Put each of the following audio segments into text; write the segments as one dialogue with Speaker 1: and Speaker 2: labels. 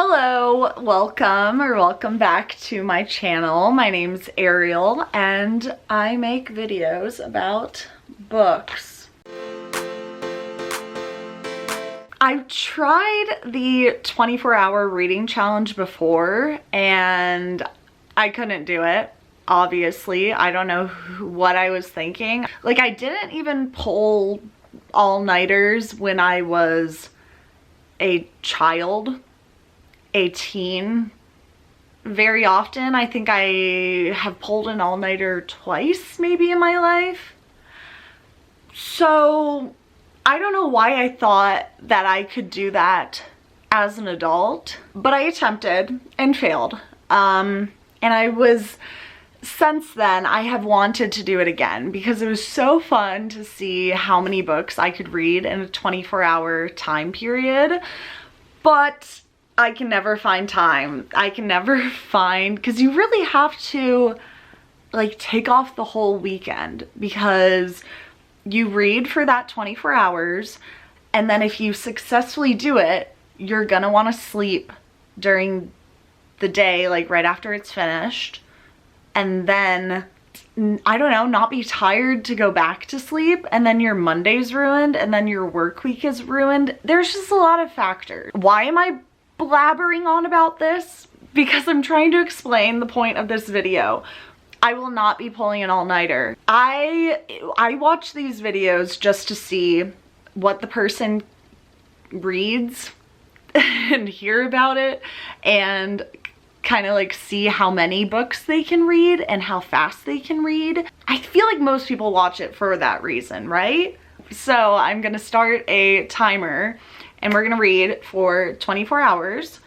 Speaker 1: Hello, welcome back to my channel. My name's Ariel and I make videos about books. I've tried the 24-hour reading challenge before and I couldn't do it. Obviously, I don't know what I was thinking. Like, I didn't even pull all-nighters when I was a child, a teen. Very often. I think I have pulled an all-nighter twice maybe in my life. So I don't know why I thought that I could do that as an adult, but I attempted and failed. And since then I have wanted to do it again because it was so fun to see how many books I could read in a 24-hour time period. But I can never find time. I can never find, because you really have to like take off the whole weekend, because you read for that 24 hours and then if you successfully do it, you're gonna want to sleep during the day, like right after it's finished, and then I don't know, not be tired to go back to sleep, and then your Monday's ruined, and then your work week is ruined. There's just a lot of factors. Why am I blabbering on about this? Because I'm trying to explain the point of this video. I will not be pulling an all-nighter. I watch these videos just to see what the person reads and hear about it, and kind of like see how many books they can read and how fast they can read. I feel like most people watch it for that reason, right? So I'm gonna start a timer and we're gonna read for 24 hours,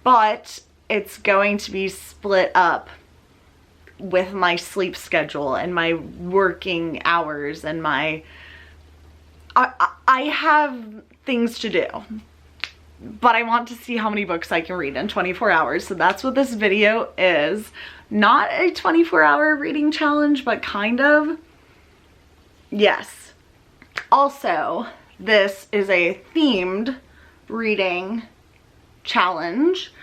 Speaker 1: but it's going to be split up with my sleep schedule and my working hours and my... I have things to do, but I want to see how many books I can read in 24 hours. So that's what this video is. Not a 24-hour reading challenge, but kind of. Yes. Also, this is a themed reading challenge,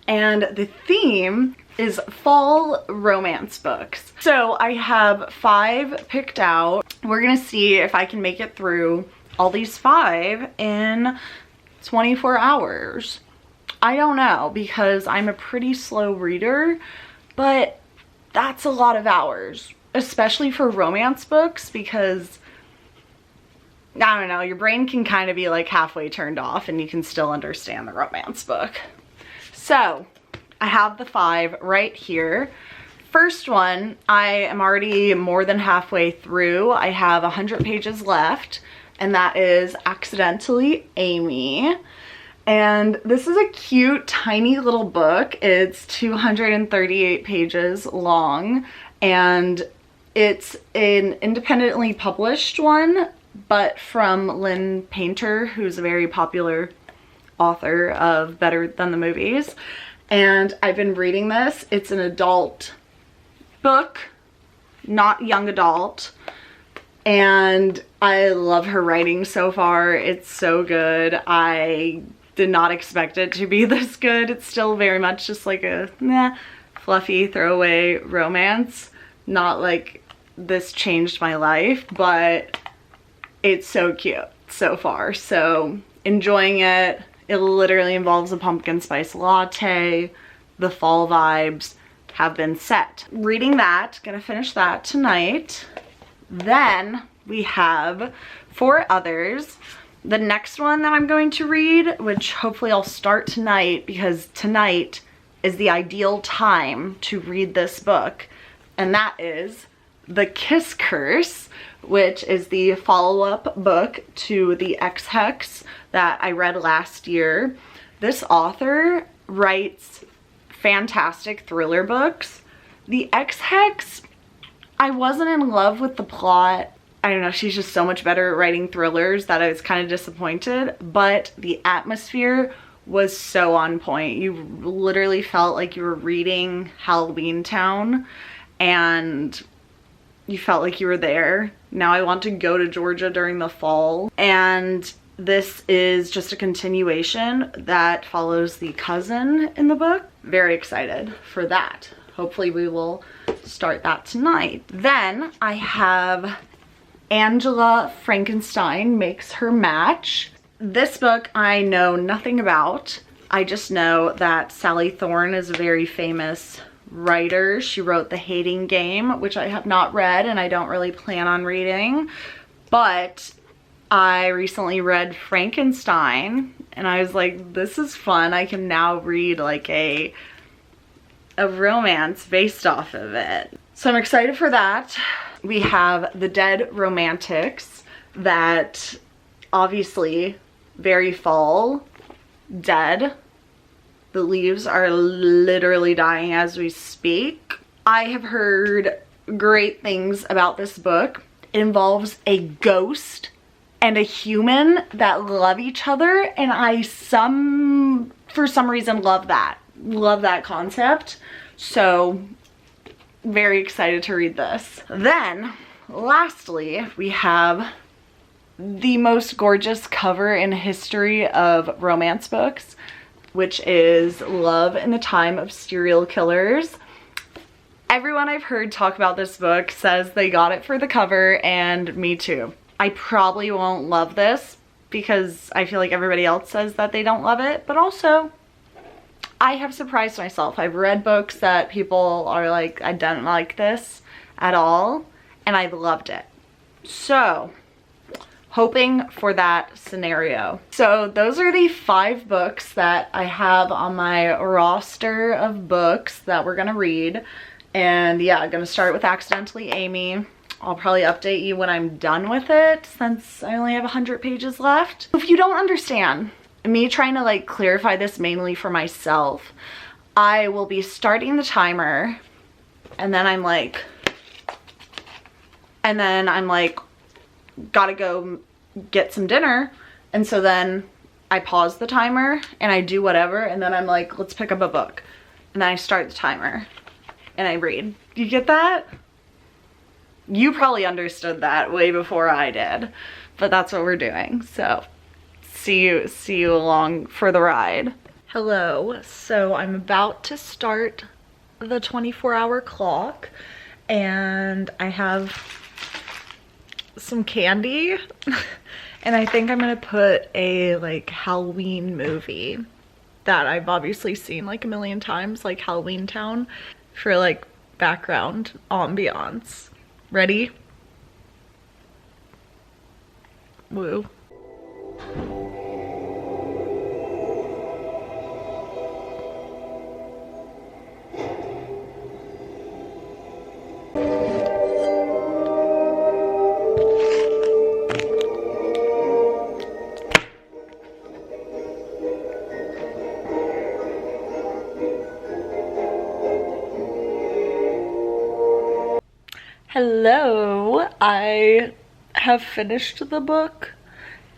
Speaker 1: and the theme is fall romance books. So I have 5 picked out. We're gonna see if I can make it through all these 5 in 24 hours. I don't know, because I'm a pretty slow reader, but that's a lot of hours, especially for romance books, because I don't know, your brain can kind of be like halfway turned off and you can still understand the romance book. So I have the 5 right here. First one, I am already more than halfway through. I have 100 pages left, and that is Accidentally Amy. And this is a cute, tiny little book. It's 238 pages long, and it's an independently published one, but from Lynn Painter, who's a very popular author of Better Than the Movies. And I've been reading this. It's an adult book, not young adult. And I love her writing so far. It's so good. I did not expect it to be this good. It's still very much just like a fluffy throwaway romance. Not like this changed my life, but it's so cute so far. So enjoying it. It literally involves a pumpkin spice latte. The fall vibes have been set. Reading that, gonna finish that tonight. Then we have 4 others. The next one that I'm going to read, which hopefully I'll start tonight, because tonight is the ideal time to read this book, and that is The Kiss Curse, which is the follow-up book to The Ex-Hex that I read last year. This author writes fantastic thriller books. The Ex-Hex, I wasn't in love with the plot. I don't know, she's just so much better at writing thrillers that I was kind of disappointed, but the atmosphere was so on point. You literally felt like you were reading Halloween Town, and you felt like you were there. Now I want to go to Georgia during the fall. And this is just a continuation that follows the cousin in the book. Very excited for that. Hopefully we will start that tonight. Then I have Angela Frankenstein Makes Her Match. This book I know nothing about. I just know that Sally Thorne is a very famous writer. She wrote The Hating Game, which I have not read and I don't really plan on reading. But I recently read Frankenstein and I was like, this is fun. I can now read like a romance based off of it. So I'm excited for that. We have The Dead Romantics, that obviously very fall, dead. The leaves are literally dying as we speak. I have heard great things about this book. It involves a ghost and a human that love each other, and I for some reason love that concept. So very excited to read this. Then lastly, we have the most gorgeous cover in history of romance books, which is Love in the Time of Serial Killers. Everyone I've heard talk about this book says they got it for the cover, and me too. I probably won't love this because I feel like everybody else says that they don't love it, but also I have surprised myself. I've read books that people are like, I don't like this at all, and I loved it. So hoping for that scenario. So those are the 5 books that I have on my roster of books that we're gonna read. And yeah, I'm gonna start with Accidentally Amy. I'll probably update you when I'm done with it since I only have 100 pages left. If you don't understand, me trying to like clarify this mainly for myself, I will be starting the timer and then I'm like, gotta go get some dinner, and so then I pause the timer and I do whatever, and then I'm like, let's pick up a book, and then I start the timer and I read. You get that? You probably understood that way before I did, but that's what we're doing. So see you along for the ride. Hello. So I'm about to start the 24-hour clock and I have some candy and I think I'm gonna put a like Halloween movie that I've obviously seen like a million times, like Halloween Town, for like background ambiance. Ready? Woo. Hello, I have finished the book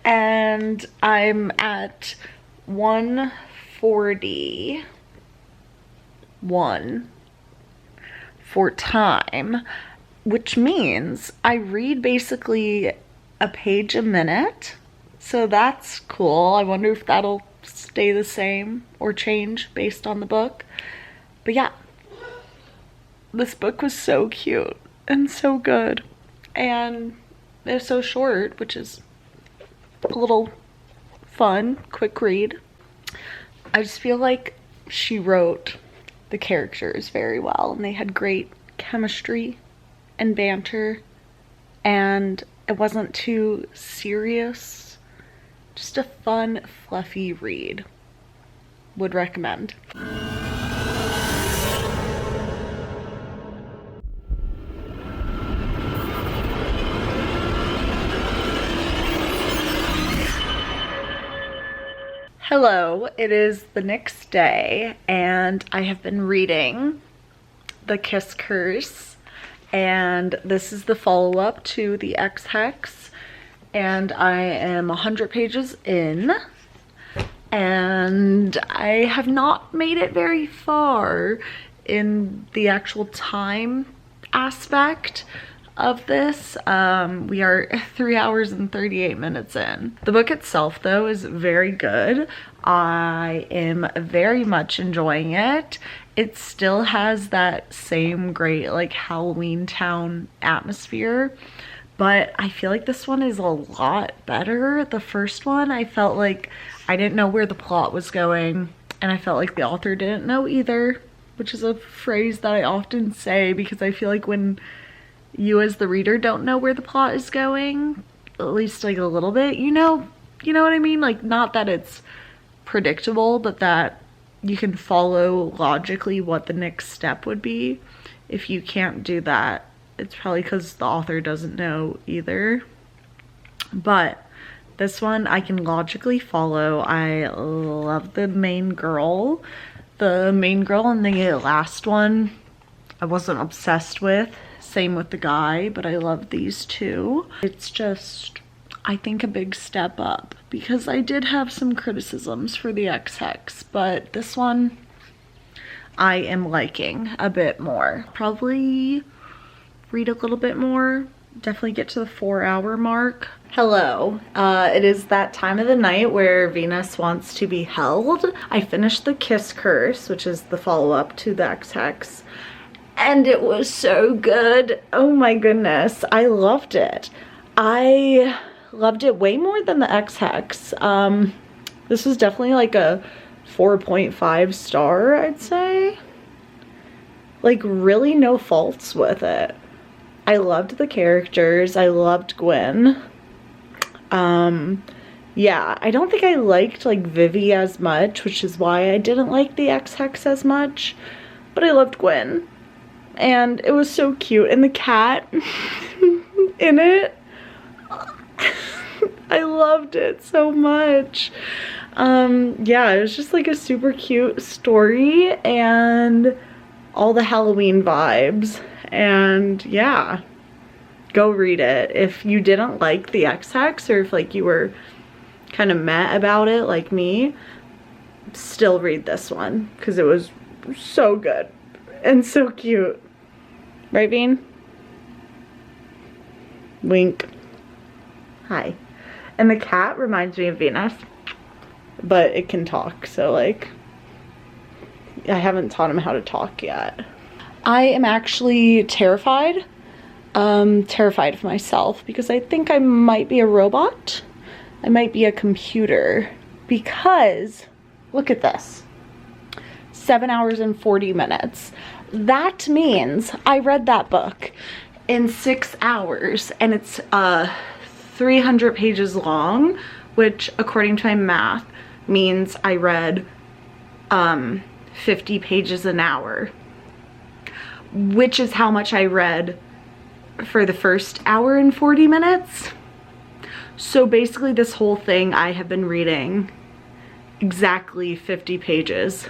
Speaker 1: and I'm at 1:41 for time, which means I read basically a page a minute. So that's cool. I wonder if that'll stay the same or change based on the book. But yeah, this book was so cute and so good, and it's so short, which is a little fun, quick read. I just feel like she wrote the characters very well and they had great chemistry and banter, and it wasn't too serious. Just a fun, fluffy read. Would recommend. Hello, it is the next day and I have been reading The Kiss Curse, and this is the follow-up to The Ex-Hex, and I am 100 pages in and I have not made it very far in the actual time aspect. of this. We are 3 hours and 38 minutes in. The book itself though is very good. I am very much enjoying it. It still has that same great like Halloween Town atmosphere, but I feel like this one is a lot better. The first one, I felt like I didn't know where the plot was going, and I felt like the author didn't know either, which is a phrase that I often say because I feel like when you as the reader don't know where the plot is going, at least like a little bit, you know what I mean? Like, not that it's predictable, but that you can follow logically what the next step would be. If you can't do that, it's probably because the author doesn't know either. But this one I can logically follow. I love the main girl. The main girl in the last one I wasn't obsessed with. Same with the guy, but I love these two. It's just, I think, a big step up because I did have some criticisms for the XX, but this one I am liking a bit more. Probably read a little bit more, definitely get to the 4-hour mark. Hello, it is that time of the night where Venus wants to be held. I finished The Kiss Curse, which is the follow-up to the XX, and it was so good. Oh my goodness, I loved it. I loved it way more than the XX. This was definitely like a 4.5 star, I'd say. Like, really no faults with it. I loved the characters. I loved Gwen. Yeah, I don't think I liked like Vivi as much, which is why I didn't like the XX as much, but I loved Gwen. And it was so cute. And the cat in it, I loved it so much. Yeah, it was just like a super cute story and all the Halloween vibes. And yeah, go read it. If you didn't like the XX, or if like you were kind of meh about it like me, still read this one because it was so good and so cute. Right, Bean? Wink. Hi. And the cat reminds me of Venus, but it can talk, so like I haven't taught him how to talk yet. I am actually terrified. Terrified of myself because I think I might be a robot. I might be a computer because look at this. 7 hours and 40 minutes. That means I read that book in 6 hours, and it's 300 pages long, which according to my math means I read 50 pages an hour, which is how much I read for the first hour and 40 minutes. So basically this whole thing I have been reading exactly 50 pages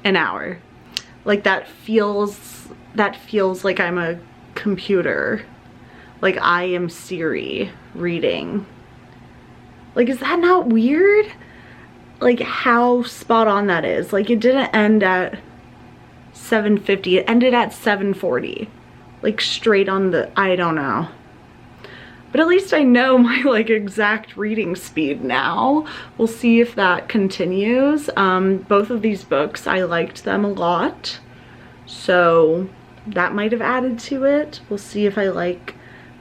Speaker 1: an hour. Like that feels like I'm a computer. Like I am Siri reading. Like, is that not weird? Like how spot on that is. Like it didn't end at 7:50, it ended at 7:40. Like straight on the, I don't know. But at least I know my like exact reading speed now. We'll see if that continues. Both of these books, I liked them a lot, so that might have added to it. We'll see if I like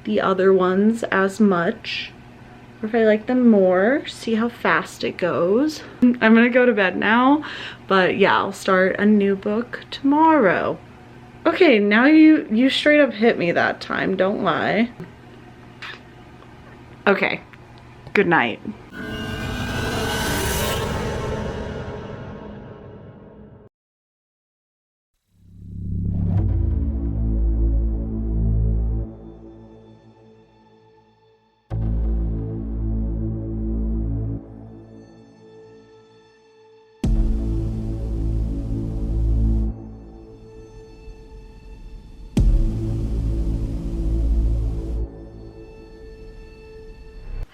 Speaker 1: the other ones as much, or if I like them more, see how fast it goes. I'm gonna go to bed now, but yeah, I'll start a new book tomorrow. Okay, now you straight up hit me that time, don't lie. Okay, good night.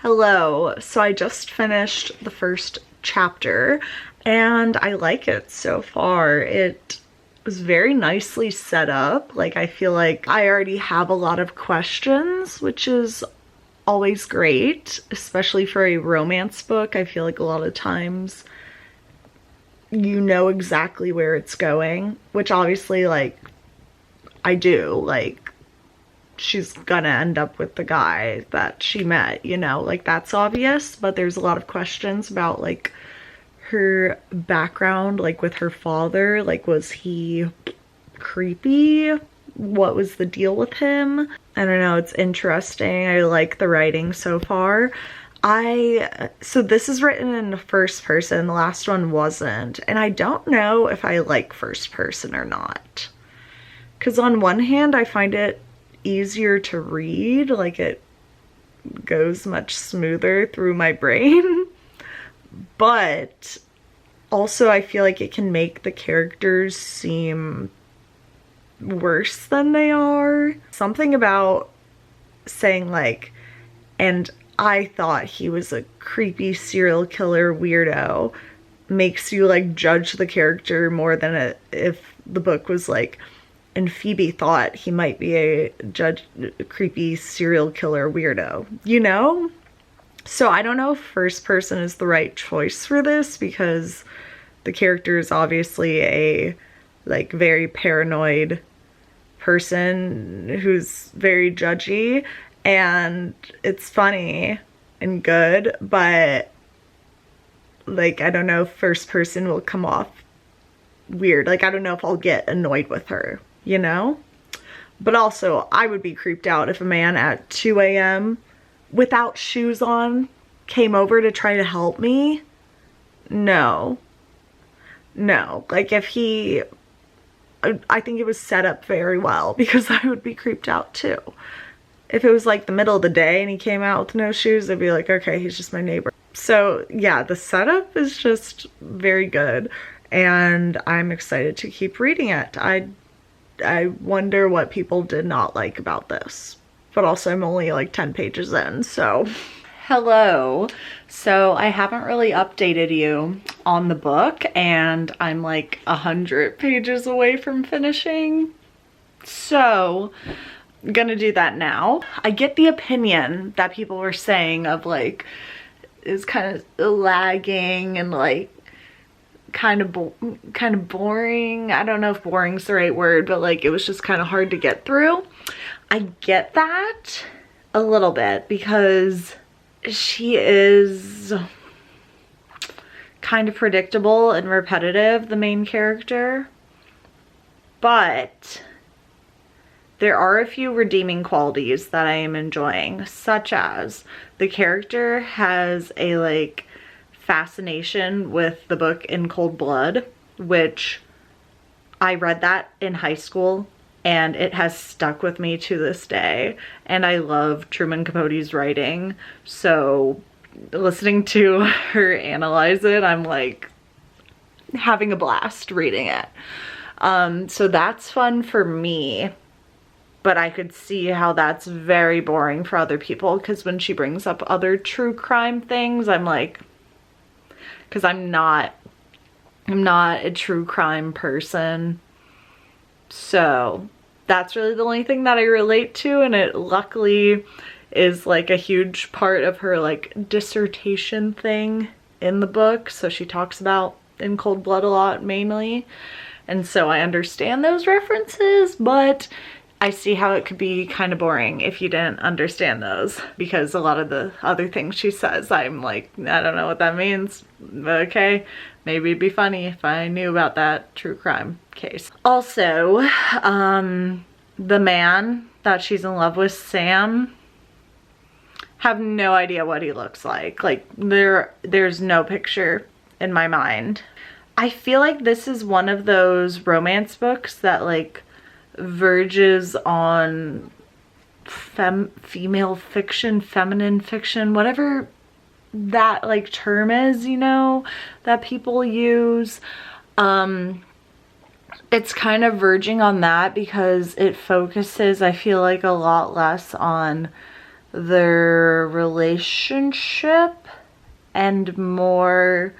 Speaker 1: Hello, so I just finished the first chapter and I like it so far. was very nicely set up. Like, I feel like I already have a lot of questions, which is always great, especially for a romance book. I feel like a lot of times you know exactly where it's going, which obviously, like, I do. Like, she's gonna end up with the guy that she met, you know, like, that's obvious, but there's a lot of questions about, like, her background, like with her father. Like, was he creepy? What was the deal with him? I don't know, it's interesting. I like the writing so far. So this is written in first person, the last one wasn't, and I don't know if I like first person or not. Because on one hand, I find it easier to read, like it goes much smoother through my brain. But also I feel like it can make the characters seem worse than they are. Something about saying like, and I thought he was a creepy serial killer weirdo, makes you like judge the character more than if the book was like, and Phoebe thought he might be a creepy serial killer weirdo, you know? So I don't know if first person is the right choice for this, because the character is obviously a like very paranoid person who's very judgy, and it's funny and good, but like I don't know if first person will come off weird. Like, I don't know if I'll get annoyed with her, you know? But also, I would be creeped out if a man at 2 a.m. without shoes on came over to try to help me. No. No. Like, if he... I think it was set up very well, because I would be creeped out too. If it was like the middle of the day and he came out with no shoes, I'd be like, okay, he's just my neighbor. So yeah, the setup is just very good, and I'm excited to keep reading it. I wonder what people did not like about this. But also I'm only like 10 pages in, so. Hello. So I haven't really updated you on the book, and I'm like 100 pages away from finishing. So I'm gonna do that now. I get the opinion that people were saying of like, is kind of lagging and like kind of boring. I don't know if boring's the right word, but like it was just kind of hard to get through. I get that a little bit, because she is kind of predictable and repetitive, the main character, but there are a few redeeming qualities that I am enjoying, such as the character has a like fascination with the book In Cold Blood, which I read that in high school and it has stuck with me to this day, and I love Truman Capote's writing, so listening to her analyze it, I'm like having a blast reading it. So that's fun for me, but I could see how that's very boring for other people, because when she brings up other true crime things, I'm like, because I'm not a true crime person, so that's really the only thing that I relate to, and it luckily is like a huge part of her like dissertation thing in the book, so she talks about In Cold Blood a lot mainly, and so I understand those references, but I see how it could be kind of boring if you didn't understand those, because a lot of the other things she says, I'm like, I don't know what that means. Okay, maybe it'd be funny if I knew about that true crime case. Also, the man that she's in love with, Sam, have no idea what he looks like. Like, there's no picture in my mind. I feel like this is one of those romance books that like verges on female fiction, feminine fiction, whatever that like term is, you know, that people use. It's kind of verging on that, because it focuses, I feel like, a lot less on their relationship and more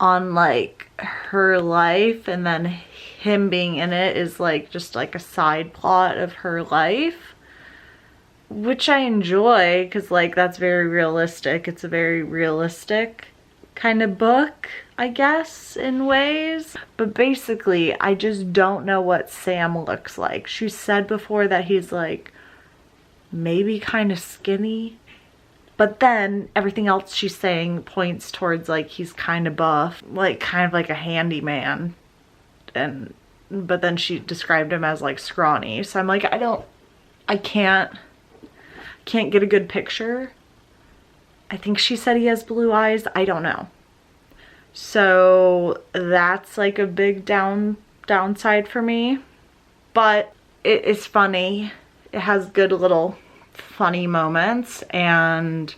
Speaker 1: on like her life, and then him being in it is like just like a side plot of her life, which I enjoy because like that's very realistic. It's a very realistic kind of book, I guess, in ways. But basically, I just don't know what Sam looks like. She said before that he's like maybe kind of skinny, but then everything else she's saying points towards like he's kind of buff, like kind of like a handyman. But then she described him as like scrawny. So I'm like, I can't get a good picture. I think she said he has blue eyes. I don't know. So that's like a big downside for me. But it is funny. It has good little funny moments, and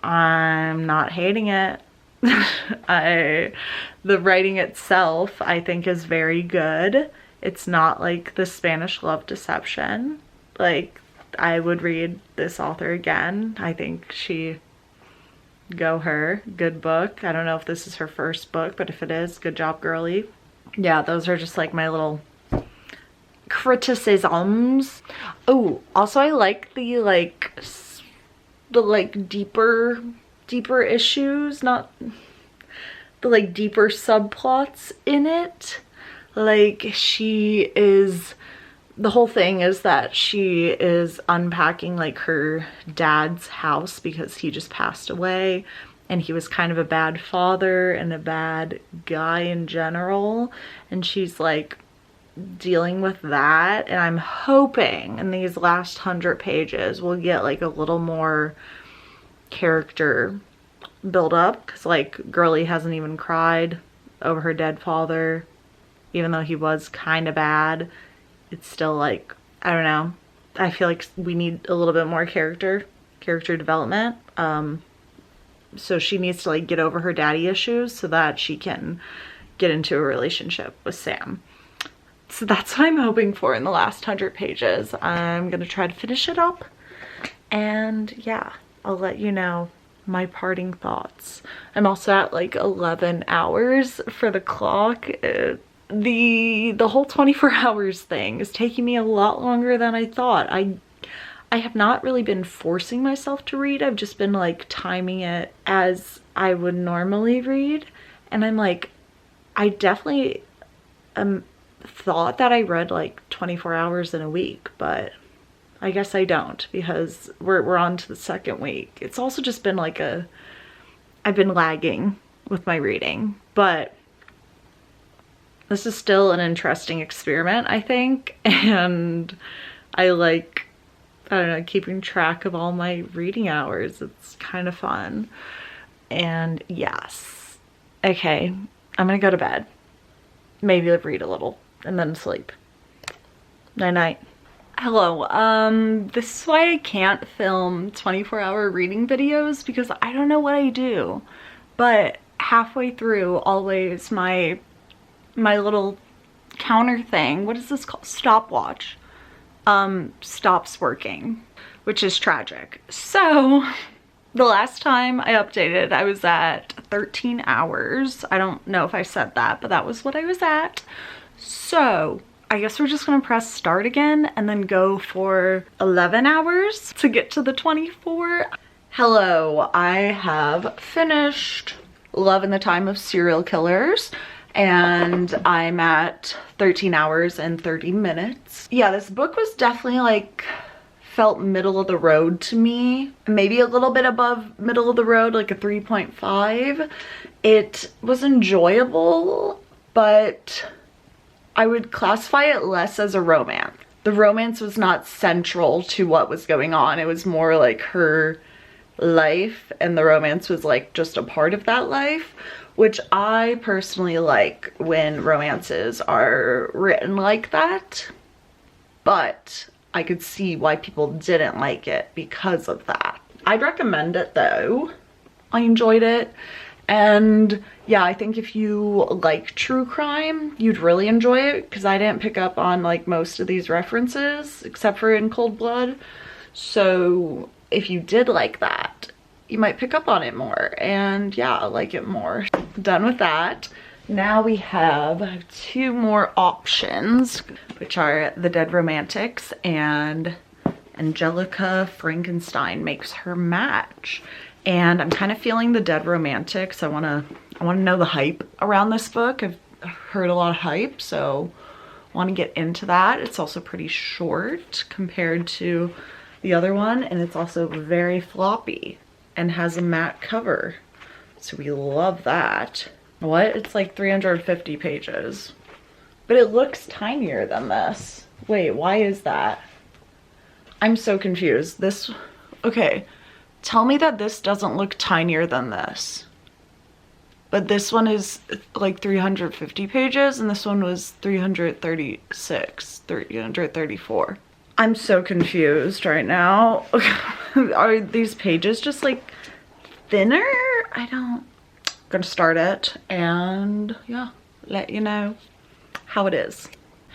Speaker 1: I'm not hating it. The writing itself I think is very good. It's not like the Spanish Love Deception. Like, I would read this author again. I think go her. Good book. I don't know if this is her first book, but if it is, good job, girly. Yeah, those are just like my little criticisms. Oh, also I like the deeper issues, not the like deeper subplots in it. Like, the whole thing is that she is unpacking like her dad's house because he just passed away, and he was kind of a bad father and a bad guy in general, and she's like dealing with that. And I'm hoping in these last 100 pages we'll get like a little more character build up, because like girly hasn't even cried over her dead father, even though he was kind of bad. It's still like, I don't know, I feel like we need a little bit more character development. So she needs to like get over her daddy issues so that she can get into a relationship with Sam. So that's what I'm hoping for in the last 100 pages. I'm gonna try to finish it up, and yeah, I'll let you know my parting thoughts. I'm also at like 11 hours for the clock. The whole 24 hours thing is taking me a lot longer than I thought. I have not really been forcing myself to read. I've just been like timing it as I would normally read. And I'm like, I definitely thought that I read like 24 hours in a week, but I guess I don't, because we're on to the second week. It's also just been like I've been lagging with my reading, but this is still an interesting experiment, I think, and I don't know, keeping track of all my reading hours. It's kind of fun. And yes. Okay, I'm gonna go to bed. Maybe read a little and then sleep. Night night. Hello, this is why I can't film 24-hour reading videos, because I don't know what I do. But halfway through, always my little counter thing, what is this called? Stopwatch, stops working, which is tragic. So the last time I updated, I was at 13 hours. I don't know if I said that, but that was what I was at. So I guess we're just gonna press start again and then go for 11 hours to get to the 24. Hello, I have finished Love in the Time of Serial Killers, and I'm at 13 hours and 30 minutes. Yeah, this book was definitely like, felt middle of the road to me. Maybe a little bit above middle of the road, like a 3.5. It was enjoyable, but I would classify it less as a romance. The romance was not central to what was going on. It was more like her life, and the romance was like just a part of that life, which I personally like when romances are written like that. But I could see why people didn't like it because of that. I'd recommend it though. I enjoyed it. And yeah, I think if you like true crime, you'd really enjoy it, because I didn't pick up on like most of these references except for in Cold Blood. So if you did like that, you might pick up on it more. And yeah, I like it more. Done with that. Now we have 2 more options, which are The Dead Romantics and Angelica Frankenstein Makes Her Match. And I'm kind of feeling The Dead Romantics. I wanna know the hype around this book. I've heard a lot of hype, so I want to get into that. It's also pretty short compared to the other one, and it's also very floppy and has a matte cover. So we love that. What? It's like 350 pages. But it looks tinier than this. Wait, why is that? I'm so confused. This, okay, tell me that this doesn't look tinier than this. But this one is like 350 pages and this one was 336, 334. I'm so confused right now. Are these pages just like thinner? I'm gonna start it and yeah, let you know how it is.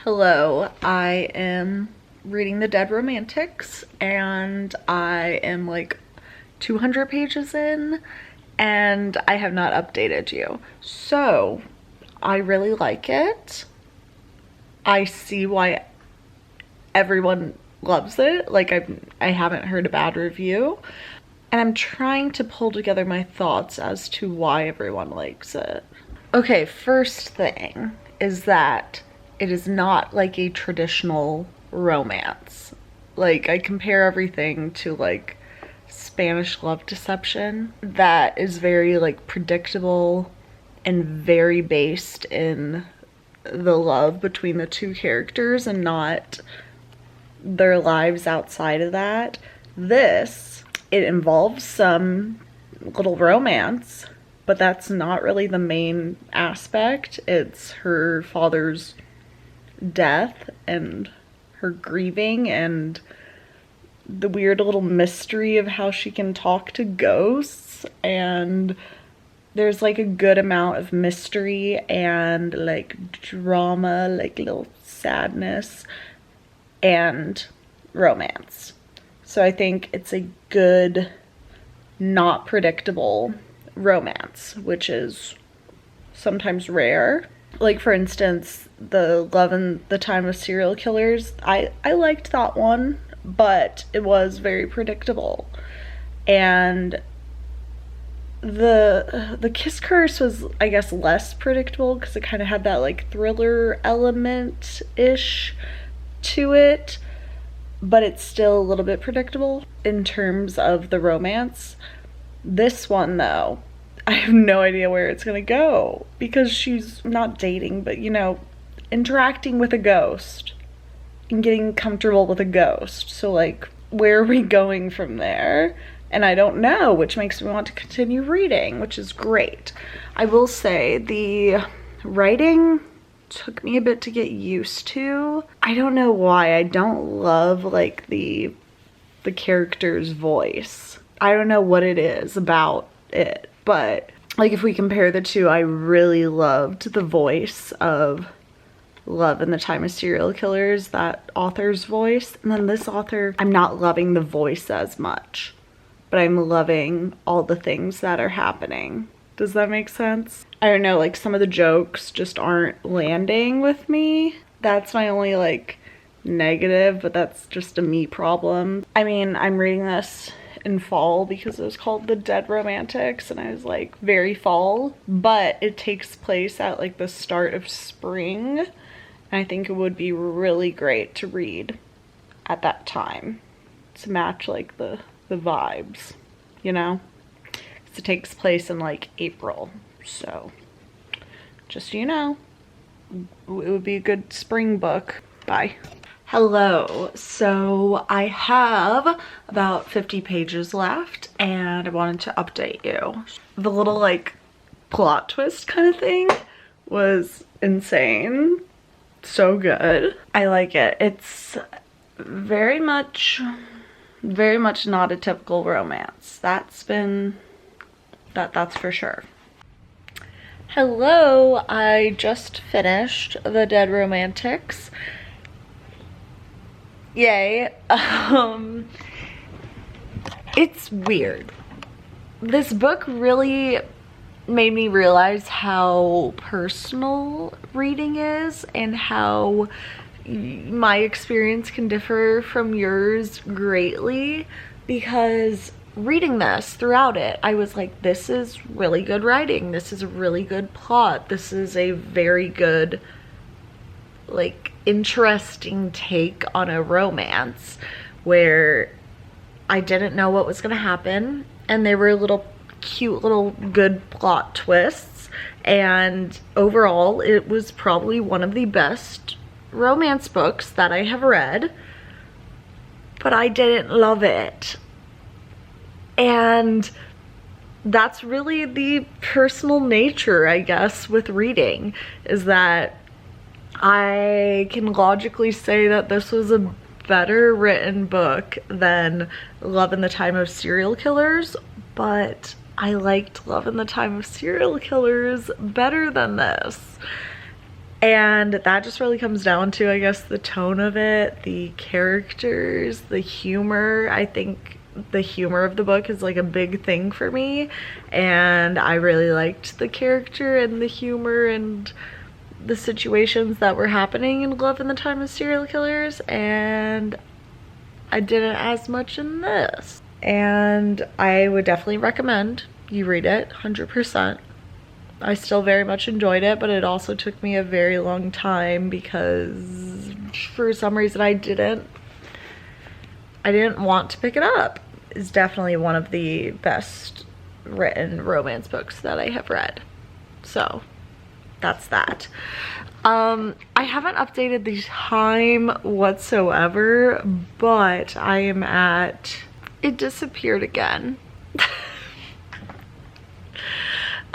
Speaker 1: Hello, I am reading The Dead Romantics and I am like 200 pages in and I have not updated you. So I really like it. I see why everyone loves it. Like I haven't heard a bad review. And I'm trying to pull together my thoughts as to why everyone likes it. Okay, first thing is that it is not like a traditional romance. Like I compare everything to like Spanish love deception that is very like predictable and very based in the love between the 2 characters and not their lives outside of that. This, it involves some little romance, but that's not really the main aspect. It's her father's death and her grieving and the weird little mystery of how she can talk to ghosts, and there's like a good amount of mystery and like drama, like little sadness and romance. So I think it's a good, not predictable romance, which is sometimes rare. Like for instance, the Love in the Time of Serial Killers, I liked that one, but it was very predictable. And the Kiss Curse was, I guess, less predictable because it kind of had that like thriller element-ish to it, but it's still a little bit predictable in terms of the romance. This one though, I have no idea where it's gonna go because she's not dating, but you know, interacting with a ghost and getting comfortable with a ghost. So like, where are we going from there? And I don't know, which makes me want to continue reading, which is great. I will say the writing took me a bit to get used to. I don't know why. I don't love like the character's voice. I don't know what it is about it, but like if we compare the 2, I really loved the voice of Love in the Time of Serial Killers, that author's voice. And then this author, I'm not loving the voice as much, but I'm loving all the things that are happening. Does that make sense? I don't know, like some of the jokes just aren't landing with me. That's my only like negative, but that's just a me problem. I mean, I'm reading this in fall because it was called The Dead Romantics and I was like very fall, but it takes place at like the start of spring. And I think it would be really great to read at that time to match like the vibes, you know? Because it takes place in like April, so just so you know, it would be a good spring book. Bye. Hello, so I have about 50 pages left and I wanted to update you. The little like plot twist kind of thing was insane. So good. I like it. It's very much not a typical romance. That's for sure. Hello, I just finished The Dead Romantics. Yay. It's weird. this book really made me realize how personal reading is and how my experience can differ from yours greatly, because reading this throughout it, I was like, this is really good writing, this is a really good plot, this is a very good, like, interesting take on a romance where I didn't know what was gonna happen, and there were little cute little good plot twists, and overall it was probably one of the best romance books that I have read, but I didn't love it. And that's really the personal nature, I guess, with reading, is that I can logically say that this was a better written book than Love in the Time of Serial Killers, but I liked Love in the Time of Serial Killers better than this. And that just really comes down to, I guess, the tone of it, the characters, the humor. I think the humor of the book is like a big thing for me, and I really liked the character and the humor and the situations that were happening in Love in the Time of Serial Killers, and I didn't as much in this. And I would definitely recommend you read it, 100%. I still very much enjoyed it, but it also took me a very long time because for some reason I didn't want to pick it up. It's definitely one of the best written romance books that I have read. So that's that. I haven't updated the time whatsoever, but I am at, it disappeared again.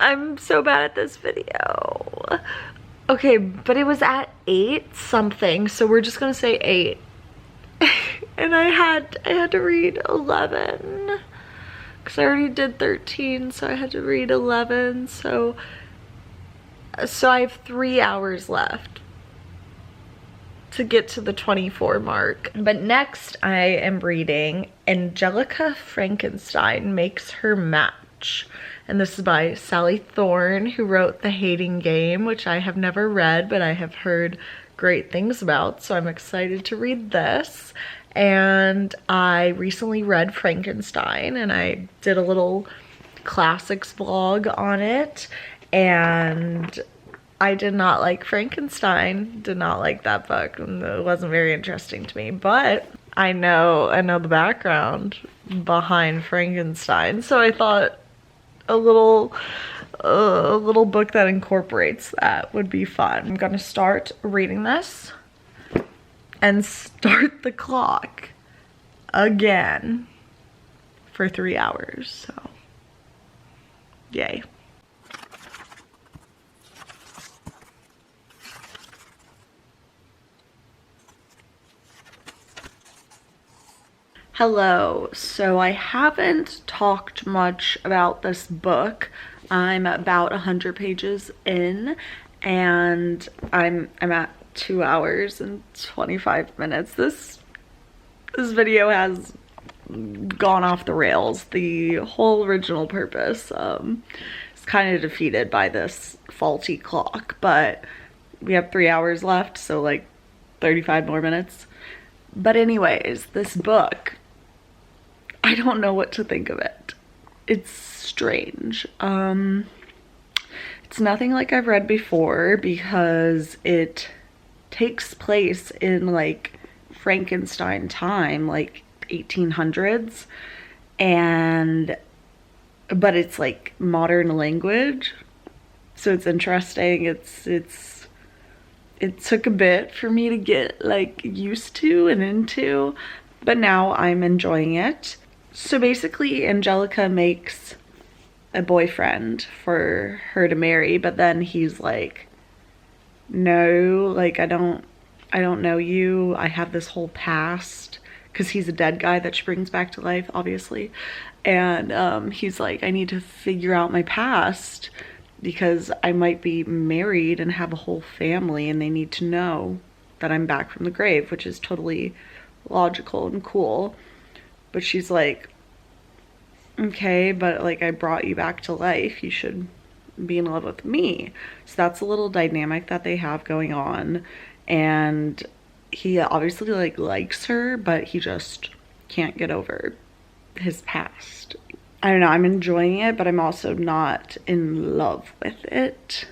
Speaker 1: I'm so bad at this video. Okay, but it was at 8 something, so we're just gonna say 8. And I had to read 11 because I already did 13, so I had to read 11. So I have 3 hours left to get to the 24 mark. But next I am reading Angelica Frankenstein Makes Her Match. And this is by Sally Thorne, who wrote The Hating Game, which I have never read, but I have heard great things about, so I'm excited to read this. And I recently read Frankenstein, and I did a little classics vlog on it, and I did not like Frankenstein, did not like that book, and it wasn't very interesting to me, but I know the background behind Frankenstein, so I thought a little book that incorporates that would be fun. I'm gonna start reading this and start the clock again for 3 hours, so yay. Hello, so I haven't talked much about this book. I'm about 100 pages in, and I'm at 2 hours and 25 minutes. This video has gone off the rails. The whole original purpose is kind of defeated by this faulty clock, but we have 3 hours left, so like 35 more minutes. But anyways, this book, I don't know what to think of it. It's strange. It's nothing like I've read before because it takes place in like Frankenstein time, like 1800s, but it's like modern language, so it's interesting. It took a bit for me to get like used to and into, but now I'm enjoying it. So basically Angelica makes a boyfriend for her to marry, but then he's like, no, like I don't know you. I have this whole past, because he's a dead guy that she brings back to life, obviously. And he's like, I need to figure out my past because I might be married and have a whole family, and they need to know that I'm back from the grave, which is totally logical and cool. But she's like, okay, but like I brought you back to life, you should be in love with me. So that's a little dynamic that they have going on. And he obviously like likes her, but he just can't get over his past. I don't know, I'm enjoying it, but I'm also not in love with it.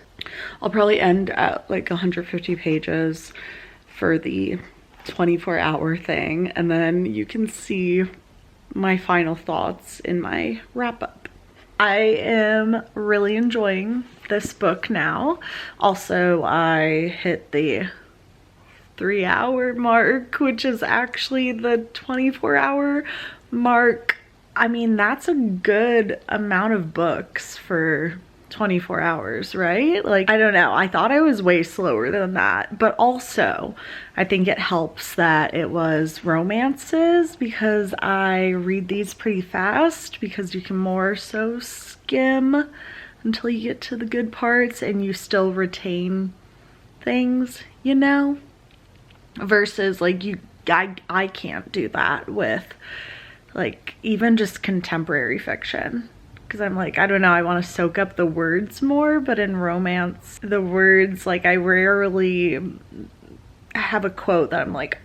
Speaker 1: I'll probably end at like 150 pages for the 24-hour thing, and then you can see my final thoughts in my wrap-up. I am really enjoying this book now. Also, I hit the 3-hour mark, which is actually the 24-hour mark. I mean, that's a good amount of books for 24 hours, right? Like, I don't know. I thought I was way slower than that, but also I think it helps that it was romances, because I read these pretty fast because you can more so skim until you get to the good parts and you still retain things, you know? Versus like I can't do that with like even just contemporary fiction, because I'm like, I don't know, I want to soak up the words more, but in romance, the words, like I rarely have a quote that I'm like,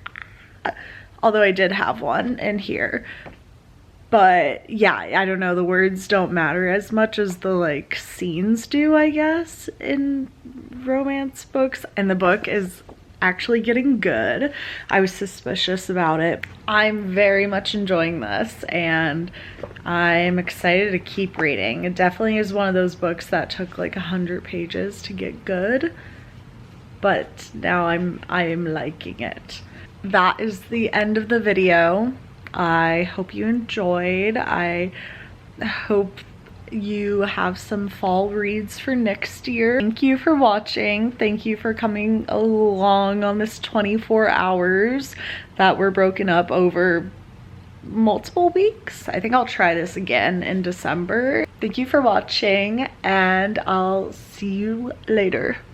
Speaker 1: although I did have one in here. But yeah, I don't know, the words don't matter as much as the like scenes do, I guess, in romance books. And the book is actually getting good. I was suspicious about it. I'm very much enjoying this and I'm excited to keep reading. It definitely is one of those books that took like 100 pages to get good, but now I am liking it. That is the end of the video. I hope you enjoyed. I hope you have some fall reads for next year. Thank you for watching. Thank you for coming along on this 24 hours that were broken up over multiple weeks. I think I'll try this again in December. Thank you for watching, and I'll see you later.